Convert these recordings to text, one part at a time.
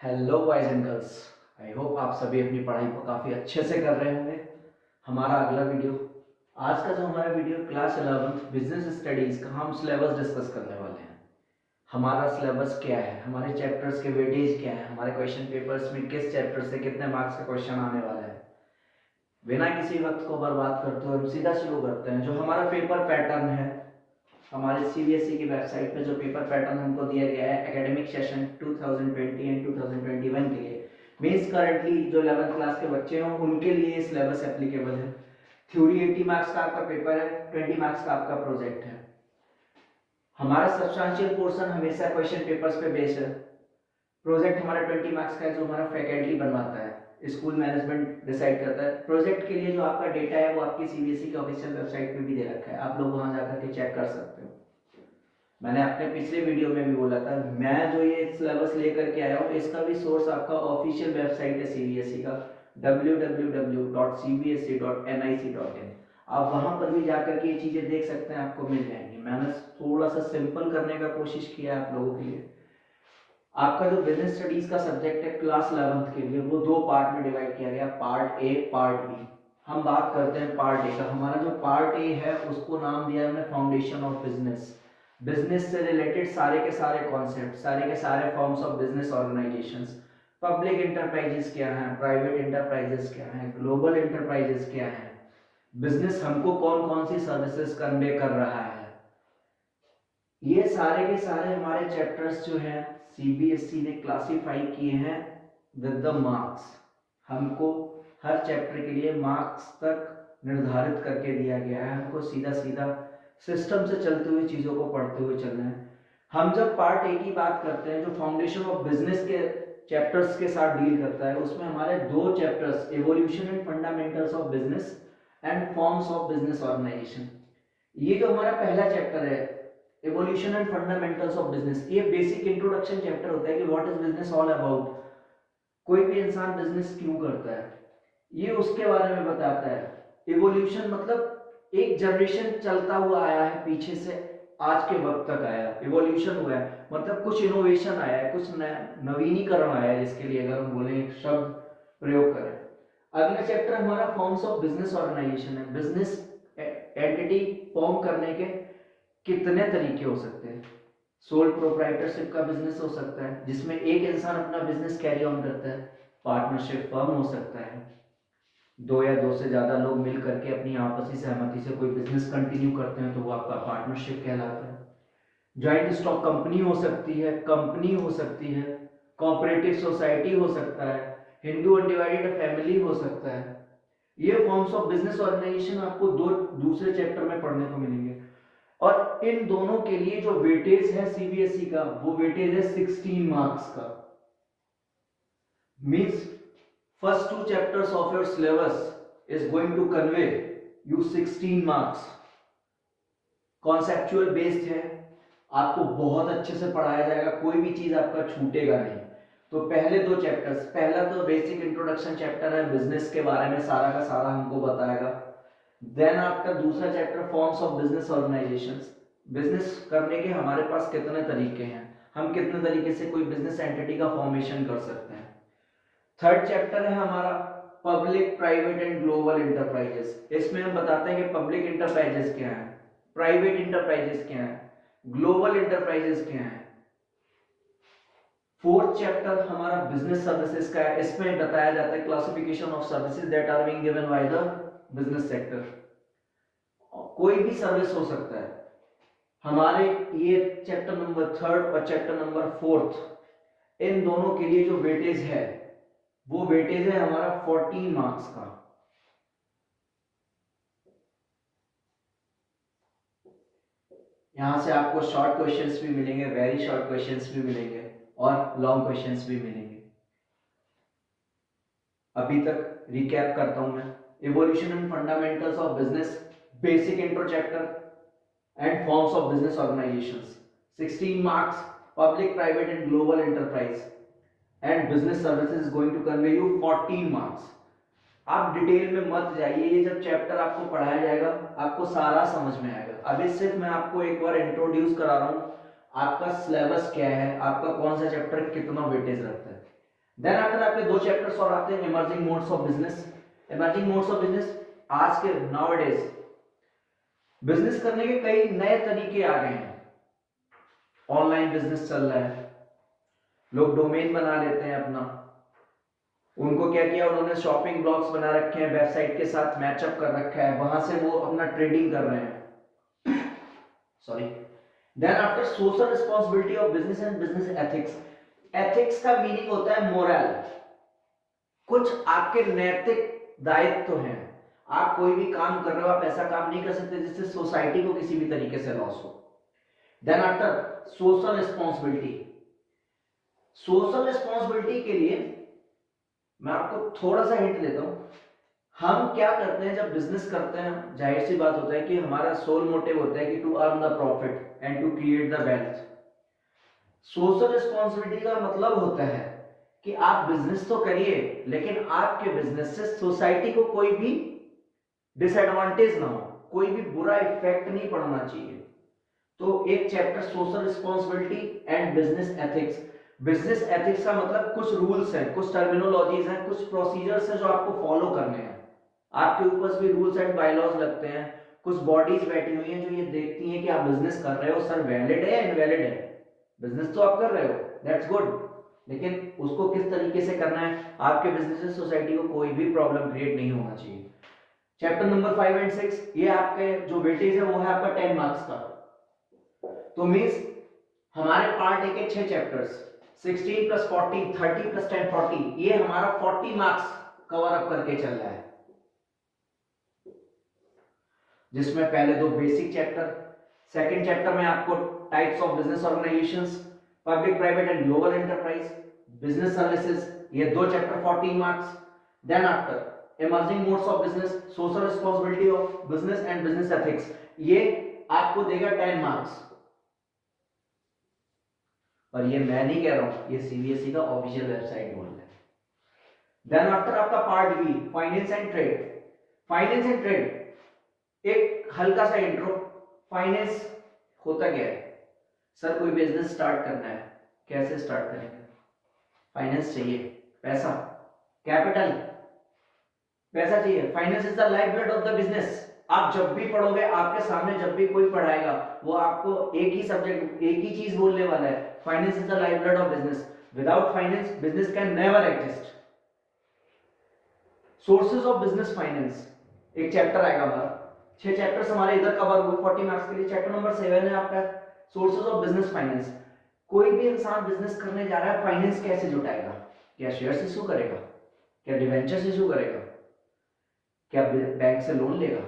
Hello boys and girls. I hope आप सभी अपनी पढ़ाई को काफ़ी अच्छे से कर रहे होंगे। हमारा अगला वीडियो, आज का जो हमारा video class 11th business studies का हम सिलेबस डिस्कस करने वाले हैं। हमारा सिलेबस क्या है, हमारे चैप्टर्स के वेटेज क्या है, हमारे क्वेश्चन पेपर्स में किस चैप्टर से कितने मार्क्स का क्वेश्चन आने वाला है। बिना किसी वक्त को बर्बाद करते हुए हम सीधा शुरू करते हैं। जो हमारा पेपर पैटर्न है, हमारे सीबीएसई की वेबसाइट पे जो पेपर पैटर्न हमको दिया गया है एकेडमिक सेशन 2020 एंड 2021 के लिए, मीन्स करंटली जो 11th क्लास के बच्चे हों उनके लिए सिलेबस एप्लीकेबल है। थ्योरी 80 मार्क्स का आपका पेपर है, 20 मार्क्स का आपका प्रोजेक्ट है। हमारा सब्सटेंशियल पोर्शन हमेशा क्वेश्चन पेपर्स पे बेस्ड है। प्रोजेक्ट हमारा 20 मार्क्स का है जो हमारा फैकल्टी बनवाता है, स्कूल मैनेजमेंट डिसाइड करता है। प्रोजेक्ट के लिए जो आपका डेटा है वो आपकी सीबीएसई की ऑफिशियल वेबसाइट पे भी दे रखा है, आप लोग वहां जाकर के चेक कर सकते हो। मैंने अपने पिछले वीडियो में भी बोला था, मैं जो ये सिलेबस लेकर के आया हूँ इसका भी सोर्स आपका ऑफिशियल वेबसाइट है सीबीएसई का www.cbse.nic.in। आप वहां पर भी जाकर के ये चीजें देख सकते हैं, आपको मिल जाएंगी। मैंने थोड़ा सा सिंपल करने का कोशिश किया आप लोगों के लिए। आपका जो बिजनेस स्टडीज का सब्जेक्ट है क्लास 11th के लिए, वो दो पार्ट में डिवाइड किया गया, पार्ट ए पार्ट बी। हम बात करते हैं पार्ट ए का। हमारा जो पार्ट ए है उसको नाम दिया हमने फाउंडेशन ऑफ बिजनेस। बिजनेस से रिलेटेड सारे के सारे कॉन्सेप्ट, सारे के सारे forms of business organisations, public enterprises क्या हैं, प्राइवेट इंटरप्राइजेस क्या हैं, ग्लोबल इंटरप्राइजेस क्या हैं, बिजनेस हमको कौन कौन सी सर्विसेज कन्वे कर रहा है, ये सारे के सारे हमारे चैप्टर्स जो हैं सीबीएसई ने क्लासिफाई किए हैं विद द मार्क्स। हमको हर चैप्टर के लिए मार्क्स तक निर्धारित करके दिया गया है। हमको सीधा सीधा सिस्टम से चलते हुए चीजों को पढ़ते हुए चलना है। हम जब पार्ट ए की बात करते हैं, जो फाउंडेशन ऑफ बिजनेस के चैप्टर्स के साथ डील करता है, उसमें हमारे दो chapters, evolution and fundamentals of business and forms of business organisation. ये जो हमारा पहला चैप्टर है evolution and fundamentals of business, ये बेसिक इंट्रोडक्शन चैप्टर होता है कि what is business all about. कोई भी इंसान बिजनेस क्यों करता है ये उसके बारे में बताता है। इवोल्यूशन मतलब एक जनरेशन चलता हुआ आया है, पीछे से आज के वक्त तक आया, इवोल्यूशन हुआ है, मतलब कुछ इनोवेशन आया है, कुछ नवीनीकरण आया है, जिसके लिए अगर हम बोले एक शब्द प्रयोग करें। अगला चैप्टर हमारा फॉर्म्स ऑफ बिजनेस ऑर्गेनाइजेशन है। बिजनेस एंटिटी फॉर्म करने के कितने तरीके हो सकते हैं। सोल प्रोप्राइटरशिप का बिजनेस हो सकता है जिसमें एक इंसान अपना बिजनेस कैरी ऑन करता है। पार्टनरशिप फर्म हो सकता है, दो या दो से ज्यादा लोग मिल करके अपनी आपसी सहमति से कोई बिजनेस कंटिन्यू करते हैं तो वो आपका पार्टनरशिप कहलाता है। ज्वाइंट स्टॉक कंपनी हो सकती है, कंपनी हो सकती है, कोऑपरेटिव सोसाइटी हो सकता है, हिंदू अनडिवाइडेड फैमिली हो सकता है। ये फॉर्म्स ऑफ बिजनेस ऑर्गेनाइजेशन आपको दो दूसरे चैप्टर में पढ़ने को मिलेंगे। और इन दोनों के लिए जो वेटेज है सीबीएसई का, वो वेटेज है 16 मार्क्स का। Means first two chapters of your syllabus is going to convey you 16 marks. Conceptual based है, आपको बहुत अच्छे से पढ़ाया जाएगा, कोई भी चीज आपका छूटेगा नहीं। तो पहले दो चैप्टर्स, पहला तो बेसिक इंट्रोडक्शन चैप्टर है, बिजनेस के बारे में सारा का सारा हमको बताएगा। देन आफ्टर दूसरा chapter forms of business organisations. Business करने के हमारे पास कितने तरीके हैं, हम कितने तरीके से कोई बिजनेस एंटिटी का फॉर्मेशन कर सकते हैं। थर्ड चैप्टर है हमारा public private and global enterprises. इसमें हम बताते हैं कि पब्लिक इंटरप्राइजेस क्या है, प्राइवेट इंटरप्राइजेस क्या है, ग्लोबल इंटरप्राइजेस क्या है। फोर्थ चैप्टर हमारा बिजनेस सर्विसेज का है। इसमें बताया जाता है classification of services that are being given by the business sector. कोई भी सर्विस हो सकता है। हमारे ये चैप्टर नंबर थर्ड और चैप्टर नंबर फोर्थ, इन दोनों के लिए जो वेटेज है वो वेटेज है हमारा 14 मार्क्स का। यहां से आपको शॉर्ट क्वेश्चंस भी मिलेंगे, वेरी शॉर्ट क्वेश्चंस भी मिलेंगे और लॉन्ग क्वेश्चंस भी मिलेंगे। अभी तक रिकैप करता हूं मैं। Evolution and fundamentals of business, basic intro chapter and forms of business organizations, 16 marks, public private and global enterprise and business services is going to convey you 14 marks। आप detail में मत जाइए, ये जब चैप्टर आपको पढ़ाया जाएगा आपको सारा समझ में आएगा। अभी सिर्फ मैं आपको एक बार इंट्रोड्यूस करा रहा हूँ, आपका सिलेबस क्या है, आपका कौन सा चैप्टर कितना वेटेज रखता है। देन आफ्टर आपके दो चैप्टर्स और आते हैं, emerging modes of business. Emerging modes of business, आज के नाउअडेज बिजनेस करने के कई नए तरीके आ गए हैं। ऑनलाइन बिजनेस चल रहा है, लोग डोमेन बना लेते हैं अपना, उनको क्या किया उन्होंने, शॉपिंग ब्लॉग्स बना रखे हैं, वेबसाइट के साथ मैचअप कर रखा है, वहां से वो अपना ट्रेडिंग कर रहे हैं। Sorry. Then after social responsibility of business and business ethics. Ethics का मीनिंग होता है मोरल, कुछ आपके नैतिक दायित्व हैं। आप कोई भी काम कर रहे हो, आप ऐसा काम नहीं कर सकते जिससे सोसाइटी को किसी भी तरीके से लॉस हो। Then after social responsibility. Social responsibility के लिए मैं आपको थोड़ा सा हिंट देता हूं। हम क्या करते हैं जब बिजनेस करते हैं, जाहिर सी बात होता है कि हमारा सोल मोटिव होता है कि to earn the profit and to create the wealth. Social responsibility का मतलब होता है कि आप बिजनेस तो करिए, लेकिन आपके बिजनेस से सोसाइटी को कोई भी डिसएडवांटेज ना हो, कोई भी बुरा इफेक्ट नहीं पड़ना चाहिए। तो एक chapter social responsibility and business ethics. Business ethics का मतलब कुछ रूल्स हैं, कुछ टर्मिनोलॉजीज हैं, कुछ प्रोसीजर्स हैं जो आपको फॉलो करने हैं। आपके ऊपर भी रूल्स एंड बायलॉज लगते हैं। कुछ बॉडीज बैठी हुई हैं जो ये देखती हैं कि आप बिजनेस कर रहे हो, सर वैलिड है या इनवैलिड है। बिजनेस तो आप कर रहे हो, दैट्स गुड, लेकिन उसको किस तरीके से करना है, आपके बिजनेस से सोसाइटी को कोई भी प्रॉब्लम क्रिएट नहीं होना चाहिए। चैप्टर नंबर 5 एंड 6, ये आपके जो वेटेज है वो है आपका 10 मार्क्स का। तो मींस हमारे पार्ट ए के 6 चैप्टर्स, 16 प्लस 40, 30 प्लस 10 40, ये हमारा 40 मार्क्स कवर अप करके चल रहा है, जिसमें पहले दो बेसिक चैप्टर, सेकंड चैप्टर में आपको types of business organisations, public private and global enterprise, business services, ये दो chapter 40 marks. Then after emerging modes of business, social responsibility of business and business ethics, ये आपको देगा 10 मार्क्स। और ये मैं नहीं कह रहा हूं, ये सीबीएसई का ऑफिशियल वेबसाइट बोल रहा है। देन आफ्टर आपका part B, finance and trade. Finance and trade, एक हल्का सा इंट्रो। फाइनेंस होता क्या है, सर कोई बिजनेस स्टार्ट करना है, कैसे स्टार्ट करेंगे, फाइनेंस चाहिए, पैसा, कैपिटल, पैसा चाहिए। Finance is the life blood of the business. आप जब भी पढ़ोगे, आपके सामने जब भी कोई पढ़ाएगा, वो आपको एक ही सब्जेक्ट, एक ही चीज बोलने वाला है, finance is the life blood of business. Without finance business can never exist. Sources of business finance, एक चैप्टर आएगा हमारा, 6 चैप्टर्स हमारे इधर कवर हुए 40 मार्क्स के लिए। चैप्टर नंबर 7 है आपका सोर्सेज ऑफ बिजनेस फाइनेंस। कोई भी इंसान बिजनेस करने जा रहा है, फाइनेंस कैसे जुटाएगा, क्या शेयर से इशू करेगा, क्या डिवेंचर से इशू करेगा, क्या बैंक से लोन लेगा,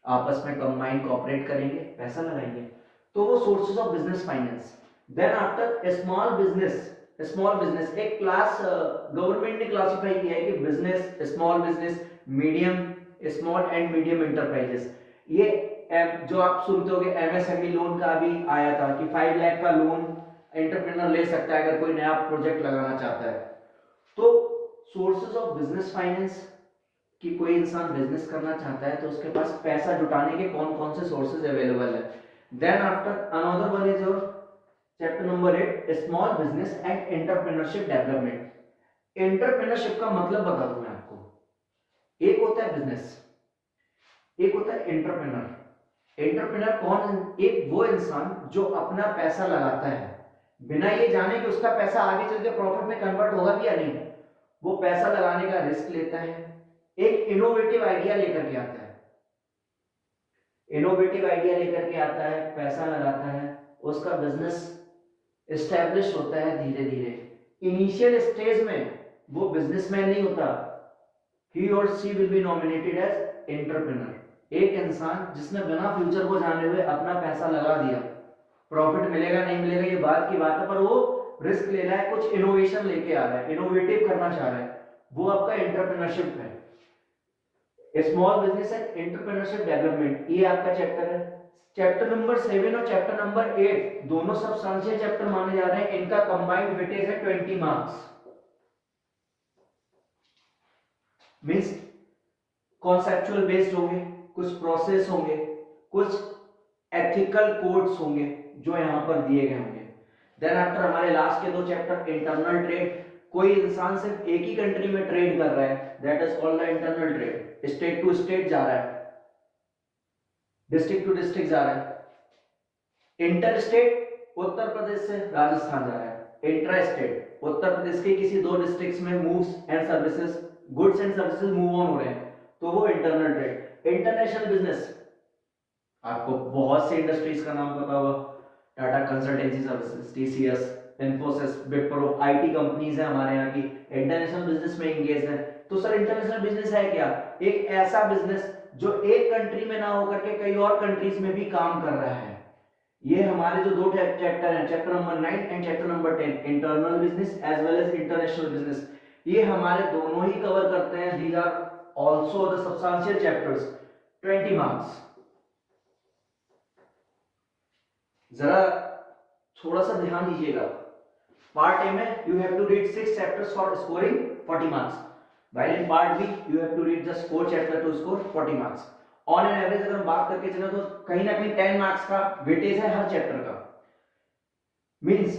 आपस में कंबाइंड कोऑपरेट करेंगे, पैसा लगाएंगे, तो वो sources of business finance. Then after small business, small business एक क्लास गवर्नमेंट ने क्लासिफाई किया है कि business, small business, medium, small and medium enterprises. ये जो आप सुनते होंगे एमएसएमई लोन का भी आया था कि 5 लाख का लोन एंटरप्रेन्योर ले सकता है अगर कोई नया प्रोजेक्ट लगाना चाहता है। तो सोर्सेज ऑफ बिजनेस फाइनेंस, कि कोई इंसान बिजनेस करना चाहता है तो उसके पास पैसा जुटाने के कौन कौन से सोर्सेज अवेलेबल है। Then after another one is your chapter number 8, small business and entrepreneurship development. Entrepreneurship का मतलब बता दूं मैं आपको, एक होता है बिजनेस, एक होता है एंटरप्रेन्योर। एंटरप्रेन्योर कौन, एक वो इंसान जो अपना पैसा लगाता है बिना ये जाने कि उसका पैसा आगे चल के प्रॉफिट में कन्वर्ट होगा भी या नहीं, वो पैसा लगाने का रिस्क लेता है, एक इनोवेटिव आइडिया लेकर के आता है, इनोवेटिव आइडिया लेकर के आता है, पैसा लगाता है, उसका बिजनेस एस्टैब्लिश होता है धीरे धीरे। इनिशियल स्टेज में वो बिजनेसमैन नहीं होता, he or she will be nominated as entrepreneur। एक इंसान जिसने बिना फ्यूचर को जाने हुए अपना पैसा लगा दिया, प्रॉफिट मिलेगा नहीं मिलेगा ये बात की बात है, पर वो रिस्क ले रहा है, कुछ इनोवेशन लेके आ रहा है, इनोवेटिव करना चाह रहा है, वो आपका एंटरप्रेन्योरशिप है। Small business and entrepreneurship development, ये आपका चैप्टर है। चैप्टर नंबर 7 और चैप्टर नंबर 8 दोनों सब्सटेंशियल चैप्टर माने जा रहे हैं, इनका कंबाइंड वेटेज है 20 मार्क्स। मींस कॉन्सेप्चुअल बेस्ड होंगे, कुछ प्रोसेस होंगे, कुछ एथिकल कोड्स होंगे जो यहां पर दिए गए होंगे। देन आफ्टर हमारे लास्ट के दो चैप्टर, इंटरनल ट्रेड, कोई इंसान सिर्फ एक ही कंट्री में ट्रेड कर रहा है, that is called the internal trade. State to state जा रहा है, डिस्ट्रिक्ट टू डिस्ट्रिक्ट जा रहा है। इंटर स्टेट उत्तर प्रदेश से राजस्थान जा रहा है। इंट्रा स्टेट उत्तर प्रदेश के किसी दो डिस्ट्रिक्ट्स में moves and services, goods and services move on हो रहे हैं, तो वो इंटरनल ट्रेड। इंटरनेशनल बिजनेस, आपको बहुत से इंडस्ट्रीज का नाम पता होगा, Tata consultancy services, TCS, Infosys, Wipro, IT companies है हमारे यहाँ की, इंटरनेशनल बिजनेस में एंगेज है। तो सर इंटरनेशनल बिजनेस है क्या? एक ऐसा बिजनेस जो एक कंट्री में ना होकर के कई और कंट्रीज में भी काम कर रहा है। ये हमारे जो दो चैप्टर हैं, chapter number 9 and chapter number 10, internal business as well as international business, ये हमारे दोनों ही कवर करते हैं। These are also the substantial chapters, 20 marks. जरा थोड़ा सा ध्यान दीजिएगा, पार्ट ए में you have to read 6 chapters for scoring 40 marks, while in part B you have to read just 4 chapter to score 40 marks. On an average अगर हम बात करके चले तो कहीं ना कहीं 10 मार्क्स का वेटेज है हर चैप्टर का। मींस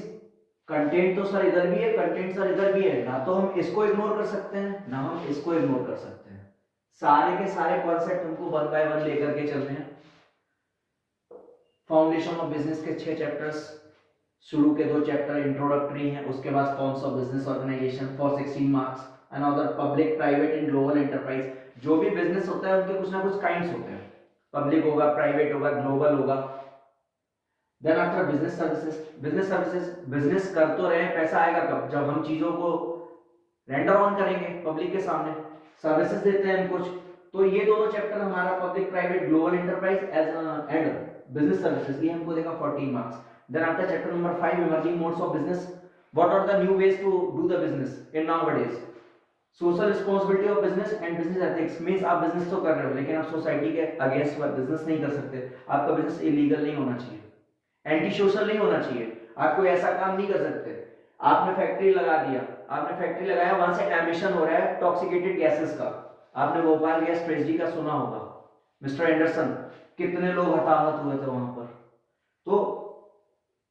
कंटेंट तो सर इधर भी है, कंटेंट सर इधर भी है, ना तो हम इसको इग्नोर कर सकते हैं ना हम इसको इग्नोर कर सकते हैं। सारे के सारे कॉन्सेप्ट हमको 1 बाय 1 लेकर के चलते हैं। फाउंडेशन ऑफ बिजनेस के 6 चैप्टर्स, शुरू के 2 चैप्टर इंट्रोडक्टरी हैं, उसके बाद forms of business organisation for 16 marks, another public private and global enterprise. जो भी बिजनेस होता है उनके कुछ ना कुछ काइंड्स होते हैं, पब्लिक होगा, प्राइवेट होगा, ग्लोबल होगा। Then after business services, business services, business कर तो रहे हैं, पैसा आएगा कब? जब हम चीजों को रेंडर ऑन करेंगे पब्लिक के सामने, सर्विसेज देते हैं हम कुछ। तो ये दोनों चैप्टर हमारा public private global enterprise as and business services, ये हमको देगा 14 marks. Then after chapter number 5 emerging modes of business, what are the new ways to do the business in nowadays, social responsibility of business and business ethics. Means आप business तो कर रहे हो लेकिन आप सोसाइटी के अगेंस्ट बिजनेस नहीं कर सकते, आपका बिजनेस इलीगल नहीं होना चाहिए, एंटी सोशल नहीं होना चाहिए, आप कोई ऐसा काम नहीं कर सकते। आपने फैक्ट्री लगा दिया, आपने फैक्ट्री लगाया, वहां से एमिशन हो रहा है टॉक्सिकेटेड गैसेस का, आपने भोपाल गैस ट्रेजेडी का सुना होगा, मिस्टर एंडरसन, कितने लोग हताहत हुए थे वहां पर। तो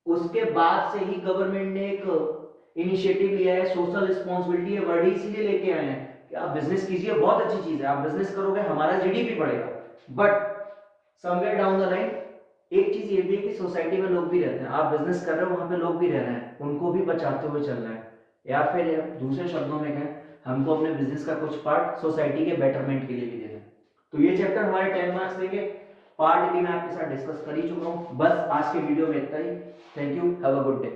उसके बाद से ही गवर्नमेंट ने एक इनिशिएटिव लिया है, सोशल रिस्पांसिबिलिटी है, वर्ड इसीलिए लेके आए हैं कि आप बिजनेस कीजिए, बहुत अच्छी चीज है, आप बिजनेस करोगे हमारा जीडीपी बढ़ेगा। But somewhere down the line एक चीज ये भी है कि सोसाइटी में लोग भी रहते हैं, आप बिजनेस कर रहे हो वहां पे लोग भी रह रहे हैं, उनको भी बचाते हुए चलना है। या फिर दूसरे शब्दों में कहें, हमको अपने बिजनेस का कुछ पार्ट सोसाइटी के बेटरमेंट के लिए भी देना है। तो ये चैप्टर हमारे 10 मार्क्स देंगे। पार्ट बी मैं आपके साथ डिस्कस कर ही चुका हूँ। बस आज के वीडियो में इतना ही। Thank you, have a good day.